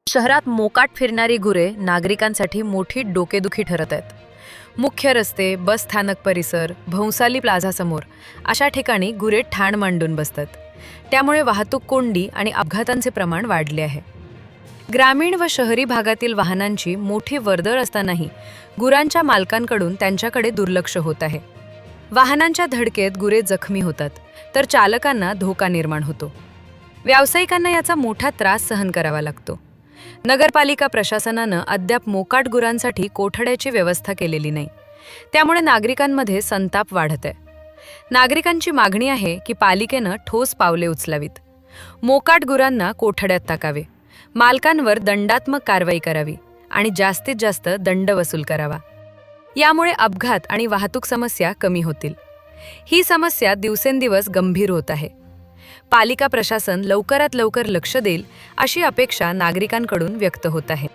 शहरात मोकाट फिरणारी गुरे नागरिकांसाठी मोठी डोकेदुखी ठरत आहेत. मुख्य रस्ते, बस स्थानक परिसर, भौसाली प्लाझा समोर अशा ठिकाणी गुरे ठाण मांडून बसतात. त्यामुळे वाहतूक कोंडी आणि अपघातांचे प्रमाण वाढले आहे. ग्रामीण व शहरी भागातील वाहनांची मोठी वर्दळ असतानाही गुरांच्या मालकांकडून त्यांच्याकडे दुर्लक्ष होत आहे. वाहनांच्या धडकेत गुरे जखमी होतात, तर चालकांना धोका निर्माण होतो. व्यावसायिकांना याचा मोठा त्रास सहन करावा लागतो. नगरपालिका प्रशासनानं अद्याप मोकाट गुरांसाठी कोठड्याची व्यवस्था केलेली नाही. त्यामुळे नागरिकांमध्ये संताप वाढत आहे. नागरिकांची मागणी आहे की पालिकेनं ठोस पावले उचलावीत. मोकाट गुरांना कोठड्यात टाकावे, मालकांवर दंडात्मक कारवाई करावी आणि जास्तीत जास्त दंड वसूल करावा. यामुळे अपघात आणि वाहतूक समस्या कमी होतील. ही समस्या दिवसेंदिवस गंभीर होत आहे. पालिका प्रशासन लवकरात लवकर लक्ष देईल अशी अपेक्षा नागरिकांकडून व्यक्त होत आहे.